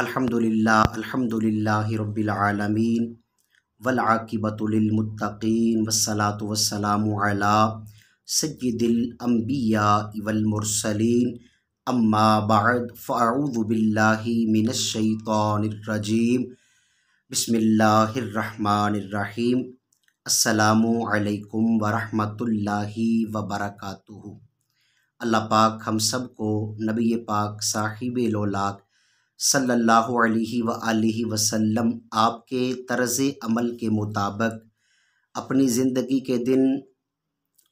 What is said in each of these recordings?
अल्हम्दुलिल्लाहि रब्बिल आलमीन वल आक़िबतु लिल मुत्तक़ीन वस्सलातु वस्सलामु अला सय्यिदिल अंबिया वल मुरसलीन अम्मा बअद फ़अऊज़ु बिल्लाहि मिनश शैतानिर रजीम बिस्मिल्लाहिर रहमानिर रहीम अस्सलामु अलैकुम व रहमतुल्लाहि व बरकातुहू। अल्लाह पाक हम सब को नबी पाक साहिब लौलाक सल्लल्लाहु अलैहि व आलिहि वसल्लम आपके तर्ज़ अमल के मुताबिक अपनी ज़िंदगी के दिन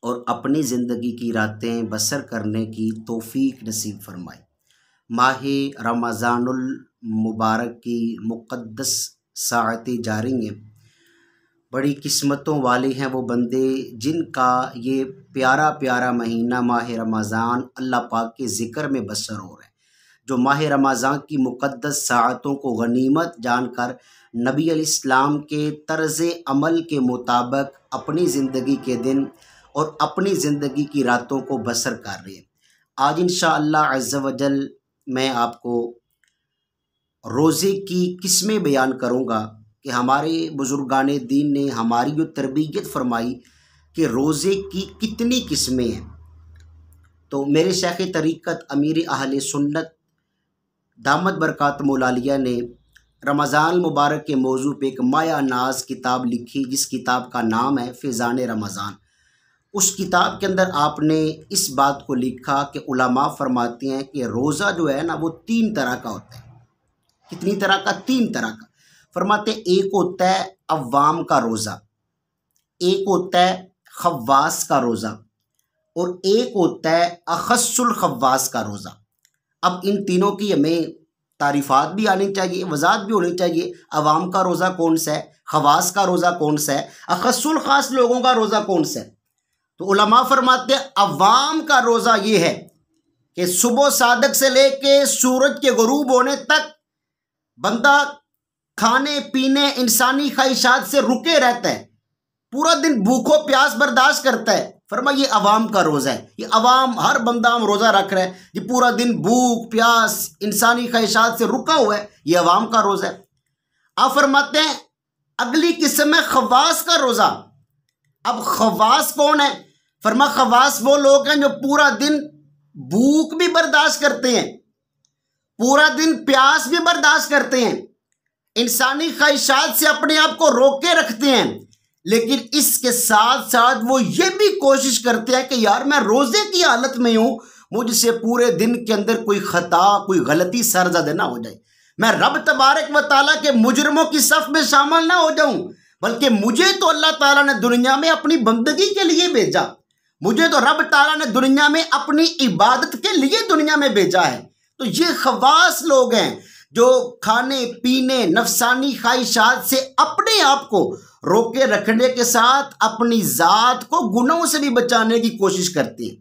और अपनी ज़िंदगी की रातें बसर करने की तौफ़ीक नसीब फरमाए। माह रमज़ानुल मुबारक की मुक़द्दस साअतें जारी हैं। बड़ी किस्मतों वाले हैं वो बंदे जिनका ये प्यारा प्यारा महीना माह रमज़ान अल्लाह पाक के ज़िक्र में बसर हो रहा है, जो माह रमज़ान की मुक़द्दस साअतों को गनीमत जानकर नबी अलैहिस्सलाम के तर्ज़ अमल के मुताबिक अपनी ज़िंदगी के दिन और अपनी ज़िंदगी की रातों को बसर कर रहे हैं। आज इंशाअल्लाह अज़्ज़ व जल मैं आपको रोज़े की किस्में बयान करूँगा कि हमारे बुज़ुर्गान दीन ने हमारी जो तरबियत फरमाई कि रोज़े की कितनी किस्में हैं। तो मेरे शेख़ तरीक़त अमीर अहले सुन्नत दामत बरक़ात मौलालिया ने रमज़ान मुबारक के मौजू पे एक माया नाज किताब लिखी, जिस किताब का नाम है फ़ैज़ान रमज़ान। उस किताब के अंदर आपने इस बात को लिखा कि उलमा फरमाते हैं कि रोज़ा जो है ना वो 3 तरह का होता है। कितनी तरह का? 3 तरह का। फरमाते एक होता है अवाम का रोज़ा, एक होता है खव्वास का रोज़ा और एक होता है अखस्सुल खव्वास का रोज़ा। अब इन तीनों की हमें तारीफ़ात भी आनी चाहिए, वज़ाहत भी होनी चाहिए। अवाम का रोज़ा कौन सा है, खवास का रोज़ा कौन सा है, अखस्सुल ख़ास लोगों का रोज़ा कौन सा है। तो उलमा फरमाते हैं अवाम का रोज़ा ये है कि सुबह सादक से लेके सूरज के गुरूब होने तक बंदा खाने पीने इंसानी ख्वाहिशात से रुके रहता है, पूरा दिन भूखों प्यास बर्दाश्त करता है। फरमाइए ये अवाम का रोज़ा है। ये अवाम हर बंदा हम रोज़ा रख रहा है, ये पूरा दिन भूख प्यास इंसानी ख्वाहिशात से रुका हुआ है, ये अवाम का रोज़ा है। आप फरमाते हैं अगली किस्म है खवास का रोज़ा। अब खवास कौन है? फरमा खवास वो लोग हैं जो पूरा दिन भूख भी बर्दाश्त करते हैं, पूरा दिन प्यास भी बर्दाश्त करते हैं, इंसानी ख्वाहिशात से अपने आप को रोके रखते हैं, लेकिन इसके साथ साथ वो ये भी कोशिश करते हैं कि यार मैं रोज़े की हालत में हूँ, मुझसे पूरे दिन के अंदर कोई ख़ता कोई गलती सरज़द ना हो जाए, मैं रब तबारक व ताला के मुजरमों की सफ़ में शामिल ना हो जाऊँ। बल्कि मुझे तो अल्लाह ताला ने दुनिया में अपनी बंदगी के लिए भेजा, मुझे तो रब ताला ने दुनिया में अपनी इबादत के लिए दुनिया में भेजा है। तो ये खवास लोग हैं जो खाने पीने नफसानी ख्वाहिशात से अपने आप को रोके रखने के साथ अपनी ज़ात को गुनाहों से भी बचाने की कोशिश करते हैं।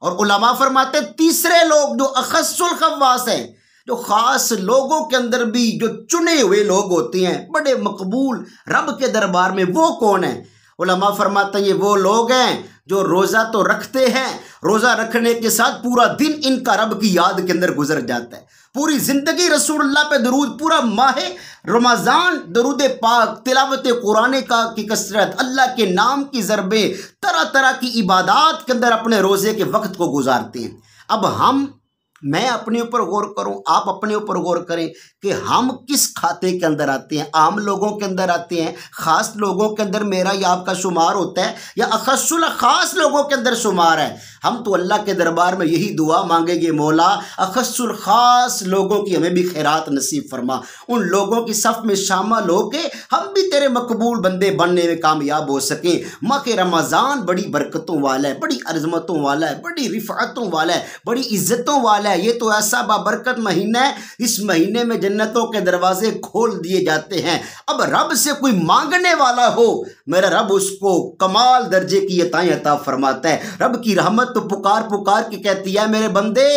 और उलमा फरमाते हैं तीसरे लोग जो अखस्सुल खवास हैं, जो ख़ास लोगों के अंदर भी जो चुने हुए लोग होते हैं, बड़े मकबूल रब के दरबार में, वो कौन है? उलमा फरमाते हैं ये वो लोग हैं जो रोज़ा तो रखते हैं, रोज़ा रखने के साथ पूरा दिन इनका रब की याद के अंदर गुजर जाता है, पूरी ज़िंदगी रसूलुल्लाह पे दरूद, पूरा माह रमज़ान दरूद पाक, तिलावत कुरान का की कसरत, अल्लाह के नाम की ज़रबें, तरह तरह की इबादात के अंदर अपने रोज़े के वक्त को गुजारते हैं। अब मैं अपने ऊपर गौर करूं, आप अपने ऊपर गौर करें कि हम किस खाते के अंदर आते हैं। आम लोगों के अंदर आते हैं, ख़ास लोगों के अंदर मेरा या आपका शुमार होता है, या अखस्सुल ख़ास लोगों के अंदर शुमार है। हम तो अल्लाह के दरबार में यही दुआ मांगेंगे, मौला अखस्सुल ख़ास लोगों की हमें भी खैरात नसीब फरमा, उन लोगों की सफ़ में शामिल हो के हम भी तेरे मकबूल बंदे बनने में कामयाब हो सकें। माह के रमज़ान बड़ी बरकतों वाला है, बड़ी अज़मतों वाला है, बड़ी रिफ़ाअतों वाला है, बड़ी इज़्ज़तों वाला है। ये तो ऐसा बाबरकत महीना है, इस महीने में जन्नतों के दरवाजे खोल दिए जाते हैं। अब रब से कोई मांगने वाला हो, मेरा रब उसको कमाल दर्जे की अताएं अता फरमाता है। रब की रहमत तो पुकार पुकार के कहती है मेरे बंदे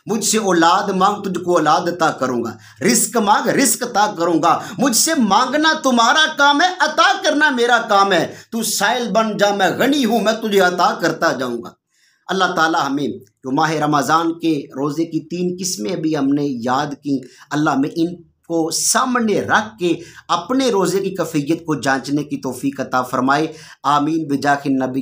मुझसे औलाद मांग तुझको औलाद अता करूंगा, रिस्क मांग रिस्क अता करूंगा। मुझसे मांगना तुम्हारा काम है, अता करना मेरा काम है। तू साइल बन जा, मैं गनी हूं, मैं तुझे अता करता जाऊंगा। अल्लाह ताला हमें जो माह रमज़ान के रोज़े की 3 किस्में अभी हमने याद की, अल्लाह में इनको सामने रख के अपने रोज़े की कैफियत को जांचने की तौफीक अता फरमाए। आमीन बिजाह नबी।